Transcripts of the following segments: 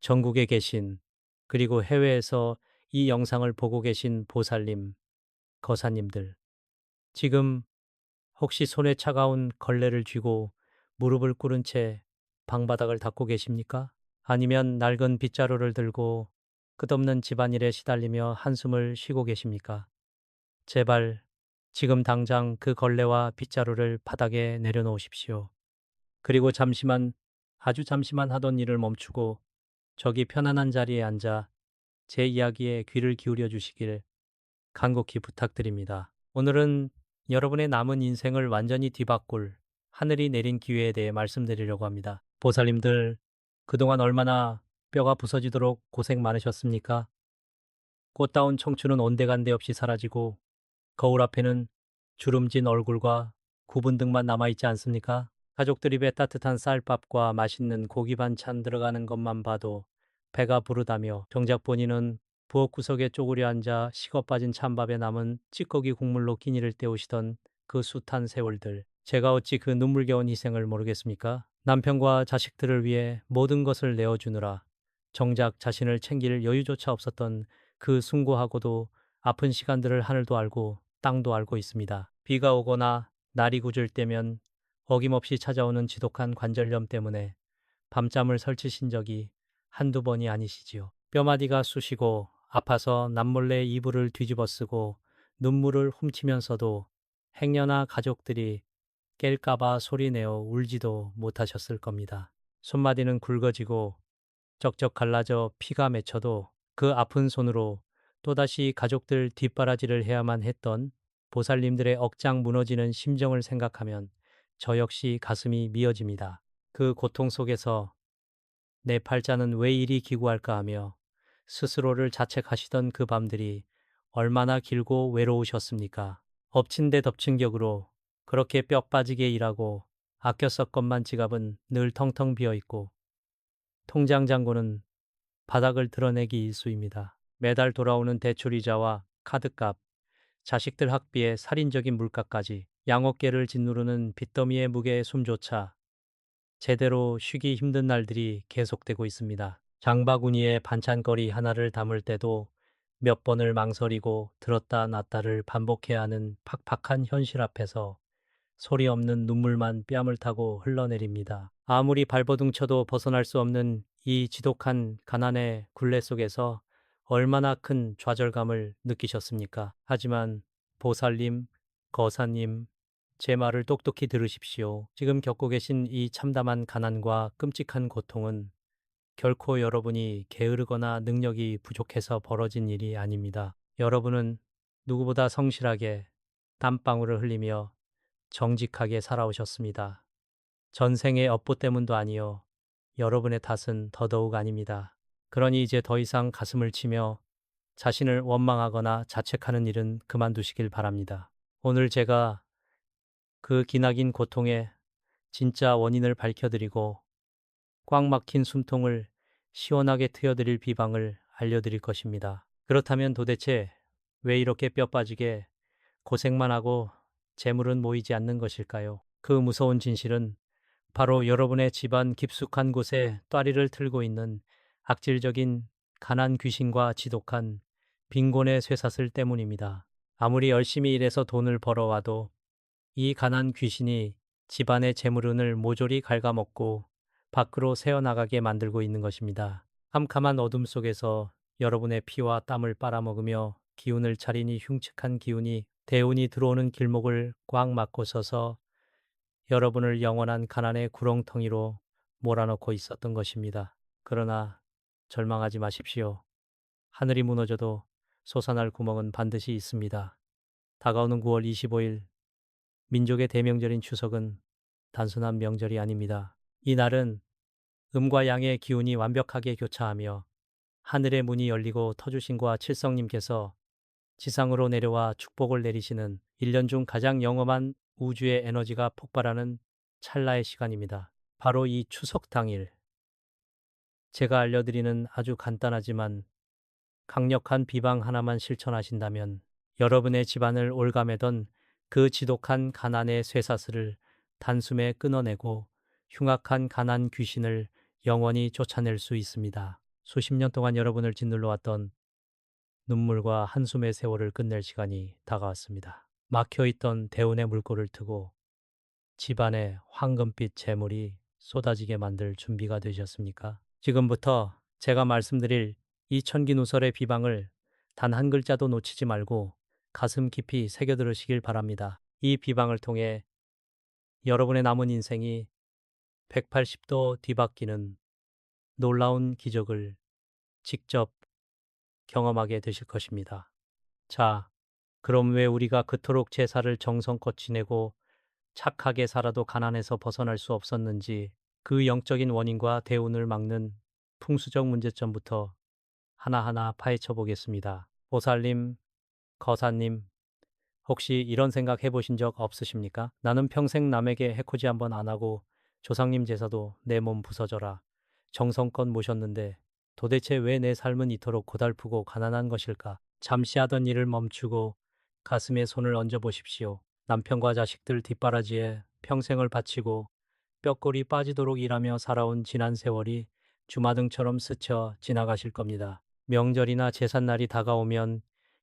전국에 계신 그리고 해외에서 이 영상을 보고 계신 보살님, 거사님들, 지금 혹시 손에 차가운 걸레를 쥐고 무릎을 꿇은 채 방바닥을 닦고 계십니까? 아니면 낡은 빗자루를 들고 끝없는 집안일에 시달리며 한숨을 쉬고 계십니까? 제발 지금 당장 그 걸레와 빗자루를 바닥에 내려놓으십시오. 그리고 잠시만, 아주 잠시만 하던 일을 멈추고 저기 편안한 자리에 앉아 제 이야기에 귀를 기울여 주시길 간곡히 부탁드립니다. 오늘은 여러분의 남은 인생을 완전히 뒤바꿀 하늘이 내린 기회에 대해 말씀드리려고 합니다. 보살님들, 그동안 얼마나 뼈가 부서지도록 고생 많으셨습니까? 꽃다운 청춘은 온데간데 없이 사라지고 거울 앞에는 주름진 얼굴과 굽은 등만 남아있지 않습니까? 가족들 입에 따뜻한 쌀밥과 맛있는 고기 반찬 들어가는 것만 봐도 배가 부르다며 정작 본인은 부엌 구석에 쪼그려 앉아 식어 빠진 찬밥에 남은 찌꺼기 국물로 끼니를 때우시던 그 숱한 세월들. 제가 어찌 그 눈물겨운 희생을 모르겠습니까? 남편과 자식들을 위해 모든 것을 내어주느라 정작 자신을 챙길 여유조차 없었던 그 숭고하고도 아픈 시간들을 하늘도 알고 땅도 알고 있습니다. 비가 오거나 날이 굳을 때면 어김없이 찾아오는 지독한 관절염 때문에 밤잠을 설치신 적이 한두 번이 아니시지요. 뼈마디가 쑤시고 아파서 남몰래 이불을 뒤집어 쓰고 눈물을 훔치면서도 행여나 가족들이 깰까봐 소리내어 울지도 못하셨을 겁니다. 손마디는 굵어지고 쩍쩍 갈라져 피가 맺혀도 그 아픈 손으로 또다시 가족들 뒷바라지를 해야만 했던 보살님들의 억장 무너지는 심정을 생각하면 저 역시 가슴이 미어집니다. 그 고통 속에서 내 팔자는 왜 이리 기구할까 하며 스스로를 자책하시던 그 밤들이 얼마나 길고 외로우셨습니까? 엎친 데 덮친 격으로 그렇게 뼈 빠지게 일하고 아껴 썼건만 지갑은 늘 텅텅 비어 있고 통장 잔고는 바닥을 드러내기 일쑤입니다. 매달 돌아오는 대출이자와 카드값, 자식들 학비에 살인적인 물가까지 양어깨를 짓누르는 빚더미의 무게에 숨조차 제대로 쉬기 힘든 날들이 계속되고 있습니다. 장바구니에 반찬거리 하나를 담을 때도 몇 번을 망설이고 들었다 놨다를 반복해야 하는 팍팍한 현실 앞에서 소리 없는 눈물만 뺨을 타고 흘러내립니다. 아무리 발버둥 쳐도 벗어날 수 없는 이 지독한 가난의 굴레 속에서 얼마나 큰 좌절감을 느끼셨습니까? 하지만 보살님, 거사님, 제 말을 똑똑히 들으십시오. 지금 겪고 계신 이 참담한 가난과 끔찍한 고통은 결코 여러분이 게으르거나 능력이 부족해서 벌어진 일이 아닙니다. 여러분은 누구보다 성실하게 땀방울을 흘리며 정직하게 살아오셨습니다. 전생의 업보 때문도 아니요. 여러분의 탓은 더더욱 아닙니다. 그러니 이제 더 이상 가슴을 치며 자신을 원망하거나 자책하는 일은 그만두시길 바랍니다. 오늘 제가 그 기나긴 고통의 진짜 원인을 밝혀드리고 꽉 막힌 숨통을 시원하게 트여드릴 비방을 알려드릴 것입니다. 그렇다면 도대체 왜 이렇게 뼈 빠지게 고생만 하고 재물은 모이지 않는 것일까요? 그 무서운 진실은 바로 여러분의 집안 깊숙한 곳에 또아리를 틀고 있는 악질적인 가난 귀신과 지독한 빈곤의 쇠사슬 때문입니다. 아무리 열심히 일해서 돈을 벌어와도 이 가난 귀신이 집안의 재물운을 모조리 갉아먹고 밖으로 새어나가게 만들고 있는 것입니다. 캄캄한 어둠 속에서 여러분의 피와 땀을 빨아먹으며 기운을 차리니 흉측한 기운이 대운이 들어오는 길목을 꽉 막고 서서 여러분을 영원한 가난의 구렁텅이로 몰아넣고 있었던 것입니다. 그러나 절망하지 마십시오. 하늘이 무너져도 솟아날 구멍은 반드시 있습니다. 다가오는 9월 25일 민족의 대명절인 추석은 단순한 명절이 아닙니다. 이 날은 음과 양의 기운이 완벽하게 교차하며 하늘의 문이 열리고 터주신과 칠성님께서 지상으로 내려와 축복을 내리시는 1년 중 가장 영험한 우주의 에너지가 폭발하는 찰나의 시간입니다. 바로 이 추석 당일 제가 알려드리는 아주 간단하지만 강력한 비방 하나만 실천하신다면 여러분의 집안을 올가매던 그 지독한 가난의 쇠사슬을 단숨에 끊어내고 흉악한 가난 귀신을 영원히 쫓아낼 수 있습니다. 수십 년 동안 여러분을 짓눌러 왔던 눈물과 한숨의 세월을 끝낼 시간이 다가왔습니다. 막혀있던 대운의 물꼬를 트고 집안에 황금빛 재물이 쏟아지게 만들 준비가 되셨습니까? 지금부터 제가 말씀드릴 이 천기누설의 비방을 단 한 글자도 놓치지 말고 가슴 깊이 새겨 들으시길 바랍니다. 이 비방을 통해 여러분의 남은 인생이 180도 뒤바뀌는 놀라운 기적을 직접 경험하게 되실 것입니다. 자, 그럼 왜 우리가 그토록 제사를 정성껏 지내고 착하게 살아도 가난에서 벗어날 수 없었는지 그 영적인 원인과 대운을 막는 풍수적 문제점부터 하나하나 파헤쳐 보겠습니다. 보살님, 거사님, 혹시 이런 생각 해보신 적 없으십니까? 나는 평생 남에게 해코지 한번 안 하고 조상님 제사도 내 몸 부서져라 정성껏 모셨는데 도대체 왜 내 삶은 이토록 고달프고 가난한 것일까? 잠시 하던 일을 멈추고 가슴에 손을 얹어 보십시오. 남편과 자식들 뒷바라지에 평생을 바치고 뼈골이 빠지도록 일하며 살아온 지난 세월이 주마등처럼 스쳐 지나가실 겁니다. 명절이나 제삿날이 다가오면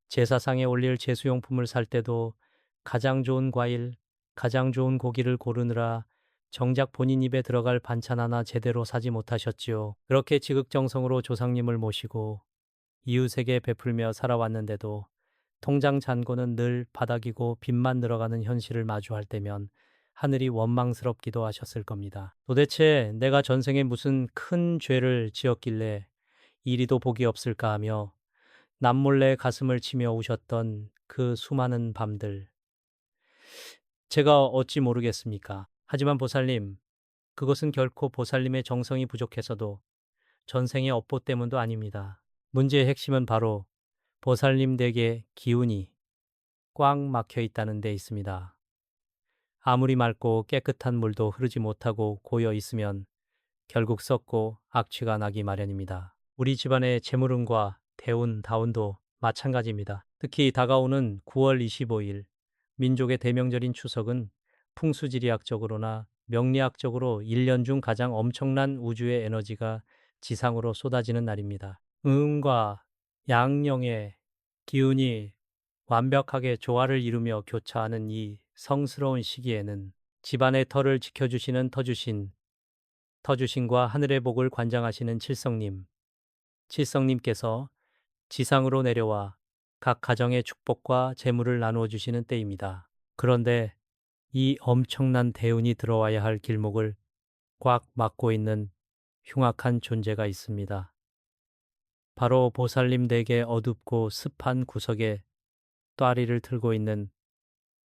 제사상에 올릴 제수용품을 살 때도 가장 좋은 과일, 가장 좋은 고기를 고르느라 정작 본인 입에 들어갈 반찬 하나 제대로 사지 못하셨지요. 그렇게 지극정성으로 조상님을 모시고 이웃에게 베풀며 살아왔는데도 통장 잔고는 늘 바닥이고 빚만 늘어가는 현실을 마주할 때면 하늘이 원망스럽기도 하셨을 겁니다. 도대체 내가 전생에 무슨 큰 죄를 지었길래 이리도 복이 없을까 하며 남몰래 가슴을 치며 우셨던 그 수많은 밤들. 제가 어찌 모르겠습니까? 하지만 보살님, 그것은 결코 보살님의 정성이 부족해서도 전생의 업보 때문도 아닙니다. 문제의 핵심은 바로 보살님 댁의 기운이 꽉 막혀 있다는 데 있습니다. 아무리 맑고 깨끗한 물도 흐르지 못하고 고여 있으면 결국 썩고 악취가 나기 마련입니다. 우리 집안의 재물운과 대운, 다운도 마찬가지입니다. 특히 다가오는 9월 25일 민족의 대명절인 추석은 풍수지리학적으로나 명리학적으로 1년 중 가장 엄청난 우주의 에너지가 지상으로 쏟아지는 날입니다. 음과 양령의 기운이 완벽하게 조화를 이루며 교차하는 이 성스러운 시기에는 집안의 터를 지켜주시는 터주신과 하늘의 복을 관장하시는 칠성님께서 지상으로 내려와 각 가정의 축복과 재물을 나누어 주시는 때입니다. 그런데 이 엄청난 대운이 들어와야 할 길목을 꽉 막고 있는 흉악한 존재가 있습니다. 바로 보살님 댁의 어둡고 습한 구석에 또아리를 틀고 있는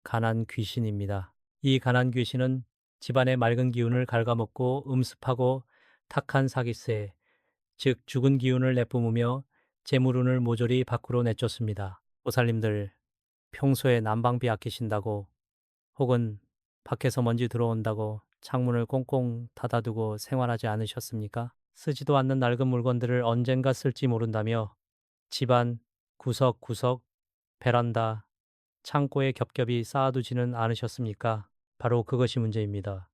가난 귀신입니다. 이 가난 귀신은 집안의 맑은 기운을 갉아먹고 음습하고 탁한 사기세, 즉 죽은 기운을 내뿜으며 재물운을 모조리 밖으로 내쫓습니다. 보살님들, 평소에 난방비 아끼신다고 혹은 밖에서 먼지 들어온다고 창문을 꽁꽁 닫아두고 생활하지 않으셨습니까? 쓰지도 않는 낡은 물건들을 언젠가 쓸지 모른다며 집안 구석구석, 베란다, 창고에 겹겹이 쌓아두지는 않으셨습니까? 바로 그것이 문제입니다.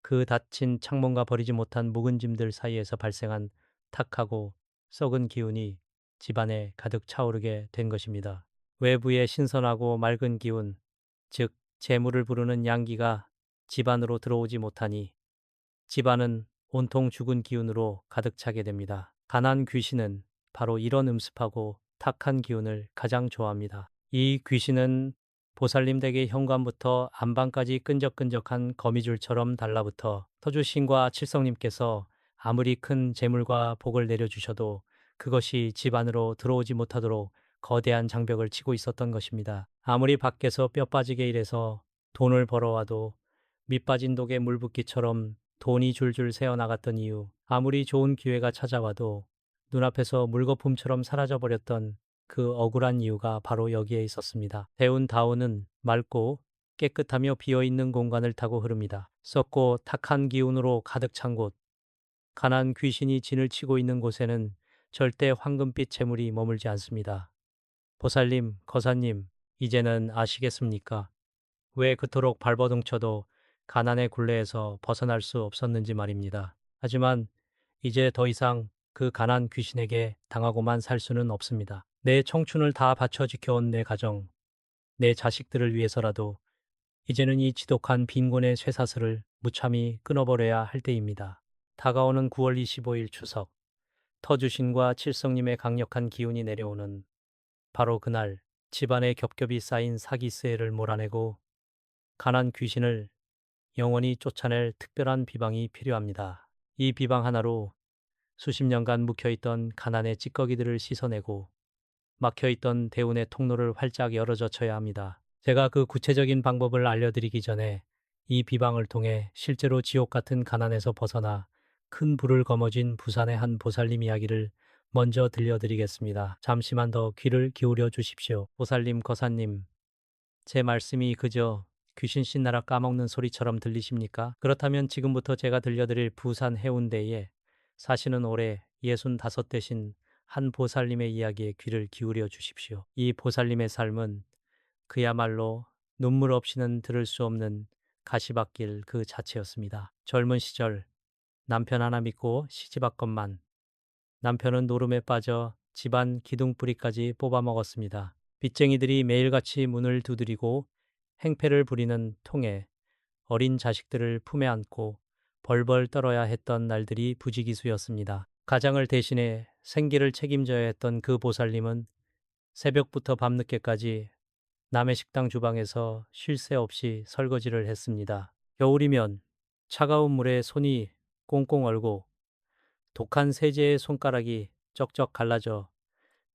그 닫힌 창문과 버리지 못한 묵은 짐들 사이에서 발생한 탁하고 썩은 기운이 집안에 가득 차오르게 된 것입니다. 외부의 신선하고 맑은 기운, 즉 재물을 부르는 양기가 집안으로 들어오지 못하니 집안은 온통 죽은 기운으로 가득 차게 됩니다. 가난 귀신은 바로 이런 음습하고 탁한 기운을 가장 좋아합니다. 이 귀신은 보살님 댁의 현관부터 안방까지 끈적끈적한 거미줄처럼 달라붙어 터주신과 칠성님께서 아무리 큰 재물과 복을 내려주셔도 그것이 집 안으로 들어오지 못하도록 거대한 장벽을 치고 있었던 것입니다. 아무리 밖에서 뼈 빠지게 일해서 돈을 벌어와도 밑 빠진 독에 물 붓기처럼 돈이 줄줄 새어나갔던 이유, 아무리 좋은 기회가 찾아와도 눈앞에서 물거품처럼 사라져버렸던 그 억울한 이유가 바로 여기에 있었습니다. 대운 다운은 맑고 깨끗하며 비어있는 공간을 타고 흐릅니다. 썩고 탁한 기운으로 가득 찬 곳, 가난 귀신이 진을 치고 있는 곳에는 절대 황금빛 재물이 머물지 않습니다. 보살님, 거사님, 이제는 아시겠습니까? 왜 그토록 발버둥쳐도 가난의 굴레에서 벗어날 수 없었는지 말입니다. 하지만 이제 더 이상 그 가난 귀신에게 당하고만 살 수는 없습니다. 내 청춘을 다 바쳐 지켜온 내 가정, 내 자식들을 위해서라도 이제는 이 지독한 빈곤의 쇠사슬을 무참히 끊어버려야 할 때입니다. 다가오는 9월 25일 추석, 터주신과 칠성님의 강력한 기운이 내려오는 바로 그날 집안에 겹겹이 쌓인 사기세를 몰아내고 가난 귀신을 영원히 쫓아낼 특별한 비방이 필요합니다. 이 비방 하나로 수십 년간 묵혀있던 가난의 찌꺼기들을 씻어내고 막혀있던 대운의 통로를 활짝 열어젖혀야 합니다. 제가 그 구체적인 방법을 알려드리기 전에 이 비방을 통해 실제로 지옥 같은 가난에서 벗어나 큰 불을 거머쥔 부산의 한 보살님 이야기를 먼저 들려드리겠습니다. 잠시만 더 귀를 기울여 주십시오. 보살님, 거사님, 제 말씀이 그저 귀신 신나라 까먹는 소리처럼 들리십니까? 그렇다면 지금부터 제가 들려드릴 부산 해운대에 사시는 올해 65 되신 한 보살님의 이야기에 귀를 기울여 주십시오. 이 보살님의 삶은 그야말로 눈물 없이는 들을 수 없는 가시밭길 그 자체였습니다. 젊은 시절 남편 하나 믿고 시집왔건만 남편은 노름에 빠져 집안 기둥뿌리까지 뽑아먹었습니다. 빚쟁이들이 매일같이 문을 두드리고 행패를 부리는 통에 어린 자식들을 품에 안고 벌벌 떨어야 했던 날들이 부지기수였습니다. 가장을 대신해 생계를 책임져야 했던 그 보살님은 새벽부터 밤늦게까지 남의 식당 주방에서 쉴 새 없이 설거지를 했습니다. 겨울이면 차가운 물에 손이 꽁꽁 얼고 독한 세제의 손가락이 쩍쩍 갈라져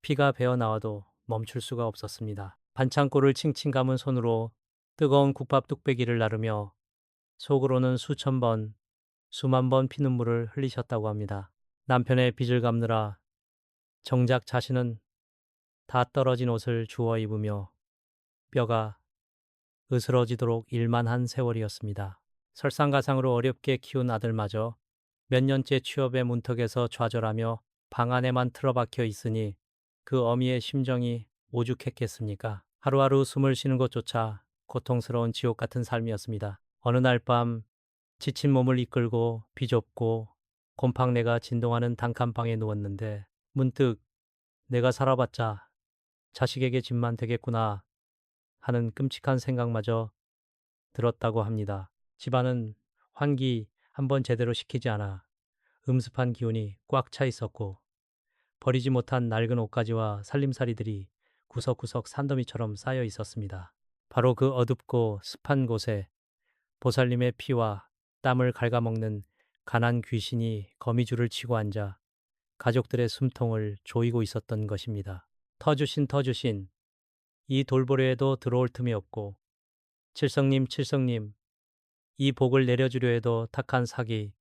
피가 배어 나와도 멈출 수가 없었습니다. 반창고를 칭칭 감은 손으로 뜨거운 국밥 뚝배기를 나르며 속으로는 수천 번, 수만 번 피눈물을 흘리셨다고 합니다. 남편의 빚을 갚느라 정작 자신은 다 떨어진 옷을 주워 입으며 뼈가 으스러지도록 일만 한 세월이었습니다. 설상가상으로 어렵게 키운 아들마저 몇 년째 취업의 문턱에서 좌절하며 방 안에만 틀어박혀 있으니 그 어미의 심정이 오죽했겠습니까? 하루하루 숨을 쉬는 것조차 고통스러운 지옥 같은 삶이었습니다. 어느 날 밤 지친 몸을 이끌고 비좁고 곰팡내가 진동하는 단칸방에 누웠는데 문득 내가 살아봤자 자식에게 짐만 되겠구나 하는 끔찍한 생각마저 들었다고 합니다. 집안은 환기 한번 제대로 시키지 않아 음습한 기운이 꽉 차 있었고 버리지 못한 낡은 옷가지와 살림살이들이 구석구석 산더미처럼 쌓여 있었습니다. 바로 그 어둡고 습한 곳에 보살님의 피와 땀을 갉아먹는 가난 귀신이 거미줄을 치고 앉아 가족들의 숨통을 조이고 있었던 것입니다. 터주신, 이 돌보려해도 들어올 틈이 없고 칠성님, 이 복을 내려주려 해도 탁한 사기,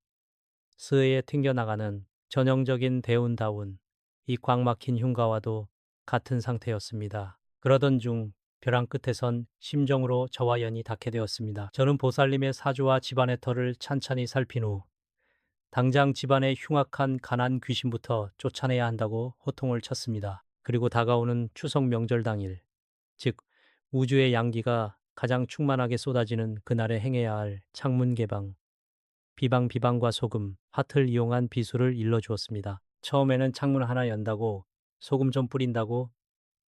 스에 튕겨나가는 전형적인 대운다운 이 꽉 막힌 흉가와도 같은 상태였습니다. 그러던 중 벼랑 끝에선 심정으로 저와 연이 닿게 되었습니다. 저는 보살님의 사주와 집안의 터를 찬찬히 살핀 후 당장 집안의 흉악한 가난 귀신부터 쫓아내야 한다고 호통을 쳤습니다. 그리고 다가오는 추석 명절 당일, 즉 우주의 양기가 가장 충만하게 쏟아지는 그날에 행해야 할 창문 개방, 비방과 소금, 화틀 이용한 비수를 일러주었습니다. 처음에는 창문 하나 연다고 소금 좀 뿌린다고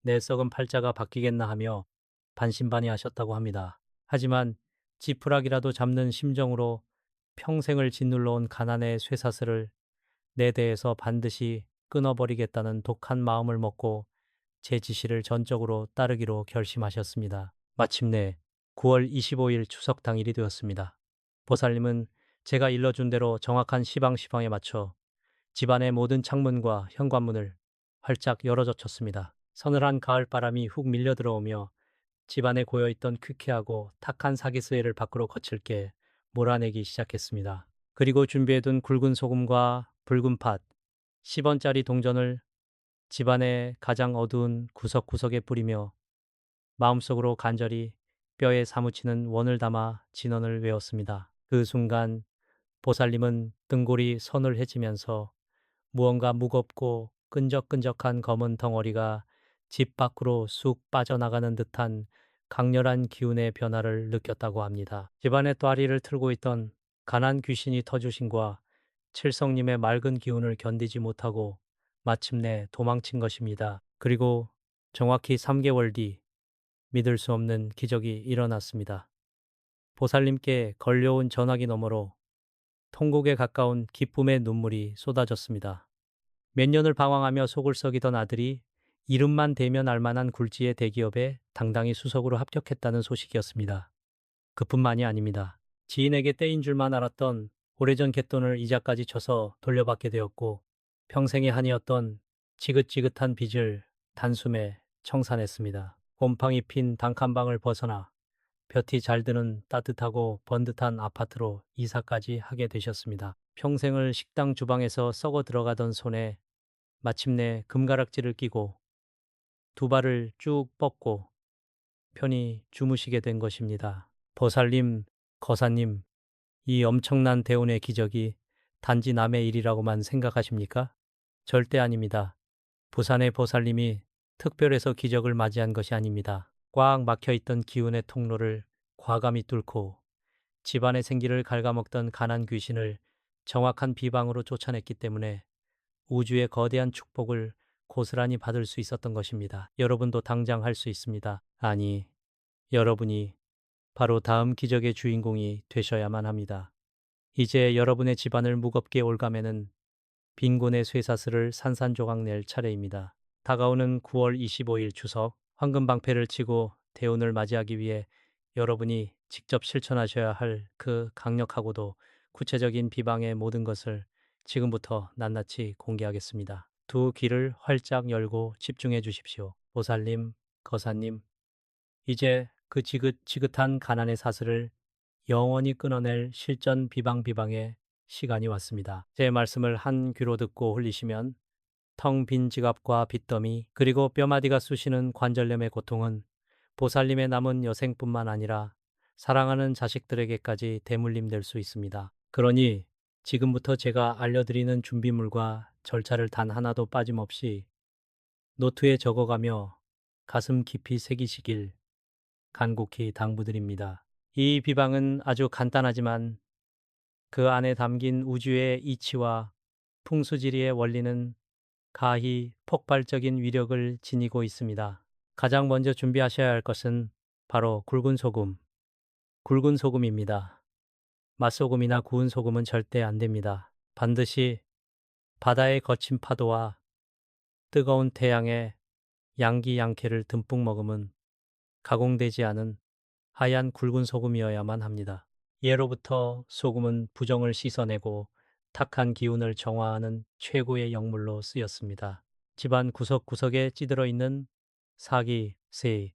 내 썩은 팔자가 바뀌겠나 하며 반신반의하셨다고 합니다. 하지만 지푸라기라도 잡는 심정으로 평생을 짓눌러온 가난의 쇠사슬을 내 대에서 반드시 끊어버리겠다는 독한 마음을 먹고 제 지시를 전적으로 따르기로 결심하셨습니다. 마침내 9월 25일 추석 당일이 되었습니다. 보살님은 제가 일러준 대로 정확한 시방에 맞춰 집안의 모든 창문과 현관문을 활짝 열어젖혔습니다. 서늘한 가을바람이 훅 밀려 들어오며 집안에 고여있던 퀴퀴하고 탁한 사기스웨를 밖으로 거칠게 몰아내기 시작했습니다. 그리고 준비해둔 굵은 소금과 붉은 팥, 10원짜리 동전을 집안의 가장 어두운 구석구석에 뿌리며 마음속으로 간절히 뼈에 사무치는 원을 담아 진언을 외웠습니다. 그 순간 보살님은 등골이 서늘해지면서 무언가 무겁고 끈적끈적한 검은 덩어리가 집 밖으로 쑥 빠져나가는 듯한 강렬한 기운의 변화를 느꼈다고 합니다. 집안의 또아리를 틀고 있던 가난 귀신이 터주신과 칠성님의 맑은 기운을 견디지 못하고 마침내 도망친 것입니다. 그리고 정확히 3개월 뒤 믿을 수 없는 기적이 일어났습니다. 보살님께 걸려온 전화기 너머로 통곡에 가까운 기쁨의 눈물이 쏟아졌습니다. 몇 년을 방황하며 속을 썩이던 아들이 이름만 대면 알만한 굴지의 대기업에 당당히 수석으로 합격했다는 소식이었습니다. 그뿐만이 아닙니다. 지인에게 떼인 줄만 알았던 오래전 갯돈을 이자까지 쳐서 돌려받게 되었고 평생의 한이었던 지긋지긋한 빚을 단숨에 청산했습니다. 곰팡이 핀 단칸방을 벗어나 볕이 잘 드는 따뜻하고 번듯한 아파트로 이사까지 하게 되셨습니다. 평생을 식당 주방에서 썩어 들어가던 손에 마침내 금가락지를 끼고 두 발을 쭉 뻗고 편히 주무시게 된 것입니다. 보살님, 거사님, 이 엄청난 대운의 기적이 단지 남의 일이라고만 생각하십니까? 절대 아닙니다. 부산의 보살님이 특별해서 기적을 맞이한 것이 아닙니다. 꽉 막혀있던 기운의 통로를 과감히 뚫고 집안의 생기를 갉아먹던 가난 귀신을 정확한 비방으로 쫓아냈기 때문에 우주의 거대한 축복을 고스란히 받을 수 있었던 것입니다. 여러분도 당장 할 수 있습니다. 아니, 여러분이 바로 다음 기적의 주인공이 되셔야만 합니다. 이제 여러분의 집안을 무겁게 올가매는 빈곤의 쇠사슬을 산산조각 낼 차례입니다. 다가오는 9월 25일 추석, 황금방패를 치고 대운을 맞이하기 위해 여러분이 직접 실천하셔야 할 그 강력하고도 구체적인 비방의 모든 것을 지금부터 낱낱이 공개하겠습니다. 두 귀를 활짝 열고 집중해 주십시오. 보살님, 거사님, 이제 그 지긋지긋한 가난의 사슬을 영원히 끊어낼 실전 비방비방의 시간이 왔습니다. 제 말씀을 한 귀로 듣고 흘리시면 텅 빈 지갑과 빚더미 그리고 뼈마디가 쑤시는 관절염의 고통은 보살님의 남은 여생뿐만 아니라 사랑하는 자식들에게까지 대물림 될 수 있습니다. 그러니 지금부터 제가 알려드리는 준비물과 절차를 단 하나도 빠짐없이 노트에 적어가며 가슴 깊이 새기시길 간곡히 당부드립니다. 이 비방은 아주 간단하지만 그 안에 담긴 우주의 이치와 풍수지리의 원리는 가히 폭발적인 위력을 지니고 있습니다. 가장 먼저 준비하셔야 할 것은 바로 굵은 소금, 굵은 소금입니다. 맛소금이나 구운 소금은 절대 안 됩니다. 반드시 바다의 거친 파도와 뜨거운 태양의 양기양캐를 듬뿍 머금은 가공되지 않은 하얀 굵은 소금이어야만 합니다. 예로부터 소금은 부정을 씻어내고 탁한 기운을 정화하는 최고의 영물로 쓰였습니다. 집안 구석구석에 찌들어 있는 사기, 세,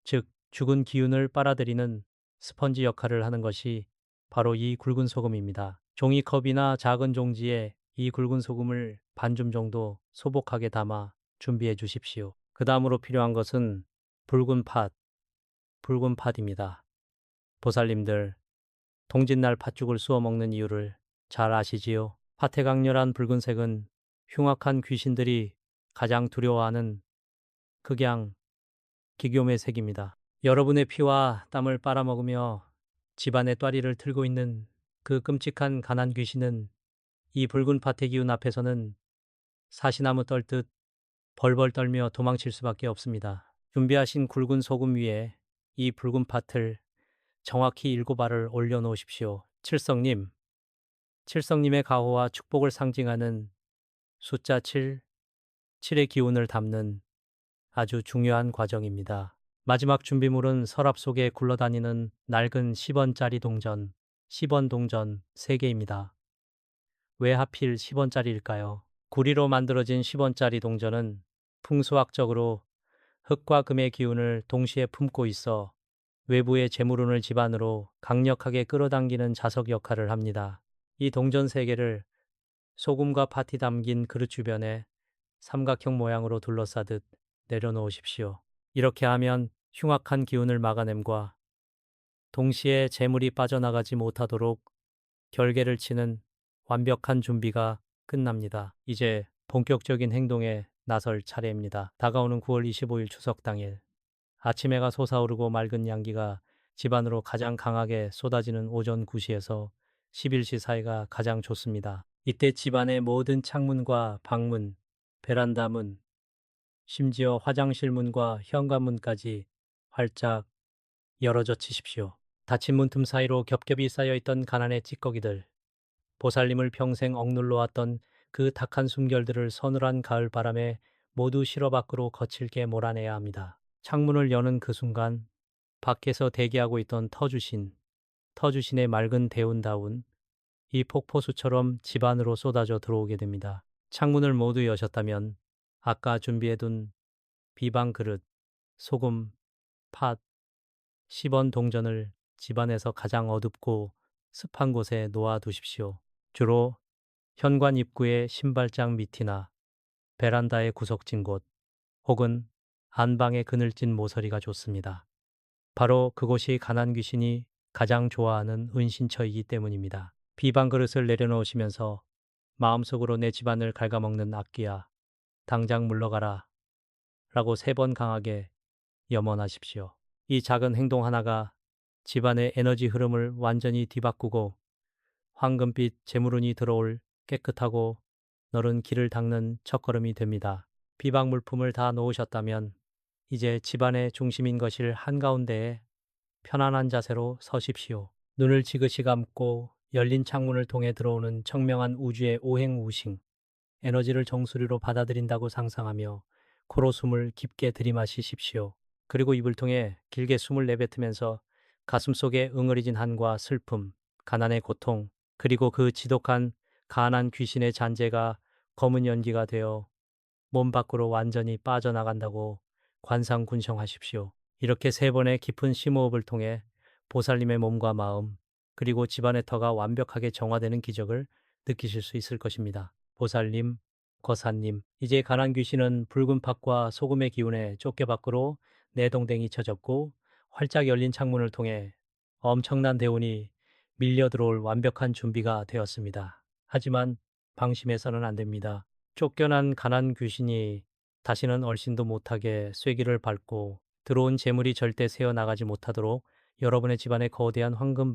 즉 죽은 기운을 빨아들이는 스펀지 역할을 하는 것이 바로 이 굵은 소금입니다. 종이컵이나 작은 종지에 이 굵은 소금을 반줌 정도 소복하게 담아 준비해 주십시오. 그 다음으로 필요한 것은 붉은 팥입니다. 보살님들, 동짓날 팥죽을 쑤어 먹는 이유를 잘 아시지요? 팥의 강렬한 붉은색은 흉악한 귀신들이 가장 두려워하는 극양, 기교의 색입니다. 여러분의 피와 땀을 빨아먹으며 집안의 또리를 틀고 있는 그 끔찍한 가난 귀신은 이 붉은 팥의 기운 앞에서는 사시나무 떨듯 벌벌 떨며 도망칠 수밖에 없습니다. 준비하신 굵은 소금 위에 이 붉은 팥을 정확히 7알을 올려놓으십시오. 칠성님의 가호와 축복을 상징하는 숫자 7, 7의 기운을 담는 아주 중요한 과정입니다. 마지막 준비물은 서랍 속에 굴러다니는 낡은 10원짜리 동전, 10원 동전 3개입니다. 왜 하필 10원짜리일까요? 구리로 만들어진 10원짜리 동전은 풍수학적으로 흙과 금의 기운을 동시에 품고 있어 외부의 재물운을 집안으로 강력하게 끌어당기는 자석 역할을 합니다. 이 동전 3개를 소금과 팥이 담긴 그릇 주변에 삼각형 모양으로 둘러싸듯 내려놓으십시오. 이렇게 하면 흉악한 기운을 막아냄과 동시에 재물이 빠져나가지 못하도록 결계를 치는 완벽한 준비가 끝납니다. 이제 본격적인 행동에 나설 차례입니다. 다가오는 9월 25일 추석 당일 아침 해가 솟아오르고 맑은 양기가 집안으로 가장 강하게 쏟아지는 오전 9시에서 11시 사이가 가장 좋습니다. 이때 집안의 모든 창문과 방문, 베란다 문, 심지어 화장실 문과 현관문까지 활짝 열어젖 히십시오. 닫힌 문틈 사이로 겹겹이 쌓여있던 가난의 찌꺼기들, 보살님을 평생 억눌러 왔던 그 탁한 숨결들을 서늘한 가을 바람에 모두 실어 밖으로 거칠게 몰아내야 합니다. 창문을 여는 그 순간 밖에서 대기하고 있던 터주신의 맑은 대운다운 이 폭포수처럼 집 안으로 쏟아져 들어오게 됩니다. 창문을 모두 여셨다면 아까 준비해둔 비방 그릇, 소금, 팥, 10원 동전을 집안에서 가장 어둡고 습한 곳에 놓아 두십시오. 주로 현관 입구의 신발장 밑이나 베란다의 구석진 곳 혹은 안방의 그늘진 모서리가 좋습니다. 바로 그곳이 가난 귀신이 가장 좋아하는 은신처이기 때문입니다. 비방 그릇을 내려놓으시면서 마음속으로 내 집안을 갉아먹는 악귀야, 당장 물러가라 라고 3번 강하게 염원하십시오. 이 작은 행동 하나가 집안의 에너지 흐름을 완전히 뒤바꾸고 황금빛 재물운이 들어올 깨끗하고 너른 길을 닦는 첫걸음이 됩니다. 비방 물품을 다 놓으셨다면 이제 집안의 중심인 것일 한가운데에 편안한 자세로 서십시오. 눈을 지그시 감고 열린 창문을 통해 들어오는 청명한 우주의 오행우싱, 에너지를 정수리로 받아들인다고 상상하며 코로 숨을 깊게 들이마시십시오. 그리고 입을 통해 길게 숨을 내뱉으면서 가슴속에 응어리진 한과 슬픔, 가난의 고통, 그리고 그 지독한 가난한 귀신의 잔재가 검은 연기가 되어 몸 밖으로 완전히 빠져나간다고 관상군성하십시오. 이렇게 3번의 깊은 심호흡을 통해 보살님의 몸과 마음, 그리고 집안의 터가 완벽하게 정화되는 기적을 느끼실 수 있을 것입니다. 보살님, 거사님, 이제 가난 귀신은 붉은 팥과 소금의 기운에 쫓겨 밖으로 내동댕이 쳐졌고 활짝 열린 창문을 통해 엄청난 대운이 밀려 들어올 완벽한 준비가 되었습니다. 하지만 방심해서는 안 됩니다. 쫓겨난 가난 귀신이 다시는 얼씬도 못하게 쐐기를 밟고 들어온 재물이 절대 새어나가지 못하도록 여러분의 집안에 거대한 황금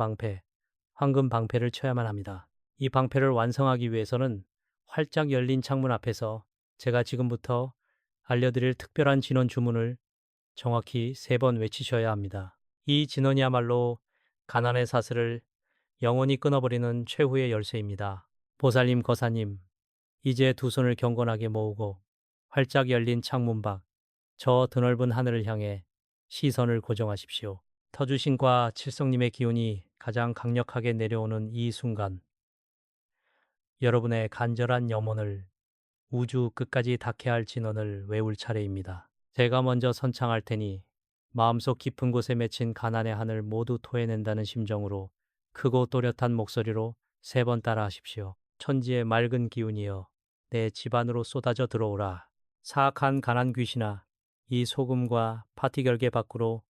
방패를 쳐야만 합니다. 이 방패를 완성하기 위해서는 활짝 열린 창문 앞에서 제가 지금부터 알려드릴 특별한 진원 주문을 정확히 3번 외치셔야 합니다. 이 진원이야말로 가난의 사슬을 영원히 끊어버리는 최후의 열쇠입니다. 보살님, 거사님, 이제 두 손을 경건하게 모으고 활짝 열린 창문 밖, 저 드넓은 하늘을 향해 시선을 고정하십시오. 터주신과 칠성님의 기운이 가장 강력하게 내려오는 이 순간, 여러분의 간절한 염원을 우주 끝까지 닿게 할 진언을 외울 차례입니다. 제가 먼저 선창할 테니 마음속 깊은 곳에 맺힌 가난의 한을 모두 토해낸다는 심정으로 크고 또렷한 목소리로 3번 따라 하십시오. 천지의 맑은 기운이여 내 집안으로 쏟아져 들어오라. 사악한 가난 귀신아 이 소금과 파티 결계 밖으로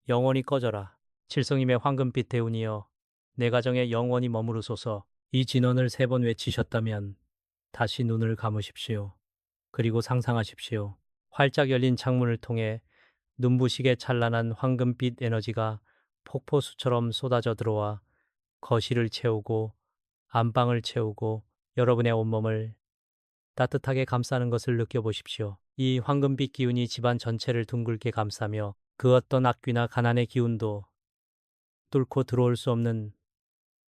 영원히 꺼져라. 칠성님의 황금빛 대운이여 내 가정에 영원히 머무르소서. 이 진언을 3번 외치셨다면 다시 눈을 감으십시오. 그리고 상상하십시오. 활짝 열린 창문을 통해 눈부시게 찬란한 황금빛 에너지가 폭포수처럼 쏟아져 들어와 거실을 채우고 안방을 채우고 여러분의 온몸을 따뜻하게 감싸는 것을 느껴보십시오. 이 황금빛 기운이 집안 전체를 둥글게 감싸며 그 어떤 악귀나 가난의 기운도 뚫고 들어올 수 없는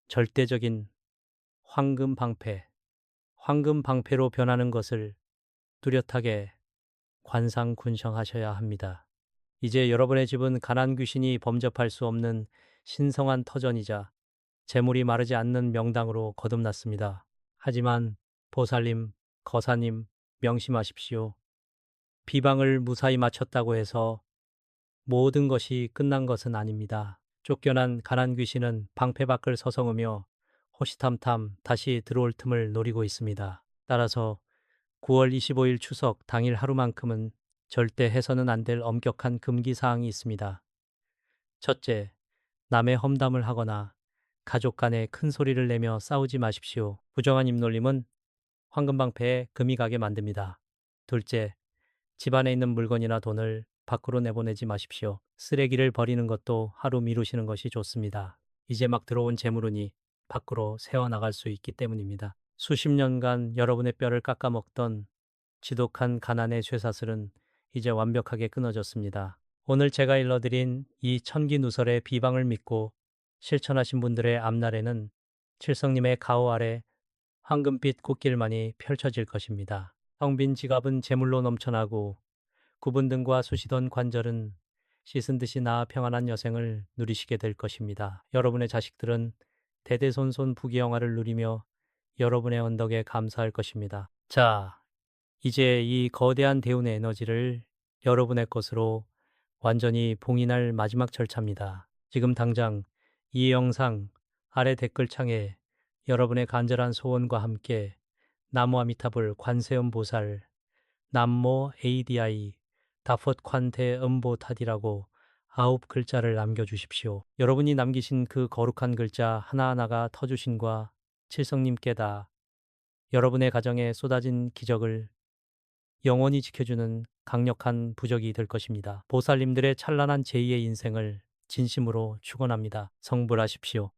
절대적인 황금 방패로 변하는 것을 뚜렷하게 관상군성하셔야 합니다. 이제 여러분의 집은 가난 귀신이 범접할 수 없는 신성한 터전이자 재물이 마르지 않는 명당으로 거듭났습니다. 하지만 보살님, 거사님 명심하십시오. 비방을 무사히 마쳤다고 해서 모든 것이 끝난 것은 아닙니다. 쫓겨난 가난 귀신은 방패 밖을 서성으며 호시탐탐 다시 들어올 틈을 노리고 있습니다. 따라서 9월 25일 추석 당일 하루만큼은 절대 해서는 안 될 엄격한 금기 사항이 있습니다. 첫째, 남의 험담을 하거나 가족 간에 큰 소리를 내며 싸우지 마십시오. 부정한 입놀림은 황금방패에 금이 가게 만듭니다. 둘째, 집안에 있는 물건이나 돈을 밖으로 내보내지 마십시오. 쓰레기를 버리는 것도 하루 미루시는 것이 좋습니다. 이제 막 들어온 재물운이 밖으로 새어나갈 수 있기 때문입니다. 수십 년간 여러분의 뼈를 깎아먹던 지독한 가난의 쇠사슬은 이제 완벽하게 끊어졌습니다. 오늘 제가 일러드린 이 천기 누설의 비방을 믿고 실천하신 분들의 앞날에는 칠성님의 가호 아래 황금빛 꽃길만이 펼쳐질 것입니다. 텅 빈 지갑은 재물로 넘쳐나고 구분 등과 쑤시던 관절은 씻은 듯이 나아 평안한 여생을 누리시게 될 것입니다. 여러분의 자식들은 대대손손 부귀영화를 누리며 여러분의 언덕에 감사할 것입니다. 자, 이제 이 거대한 대운의 에너지를 여러분의 것으로 완전히 봉인할 마지막 절차입니다. 지금 당장 이 영상 아래 댓글창에 여러분의 간절한 소원과 함께 나무 아미타불 관세음 보살 남모 ADI 다폿 콴테 음보타디라고 9글자를 남겨주십시오. 여러분이 남기신 그 거룩한 글자 하나하나가 터주신과 칠성님께다 여러분의 가정에 쏟아진 기적을 영원히 지켜주는 강력한 부적이 될 것입니다. 보살님들의 찬란한 제2의 인생을 진심으로 축원합니다. 성불하십시오.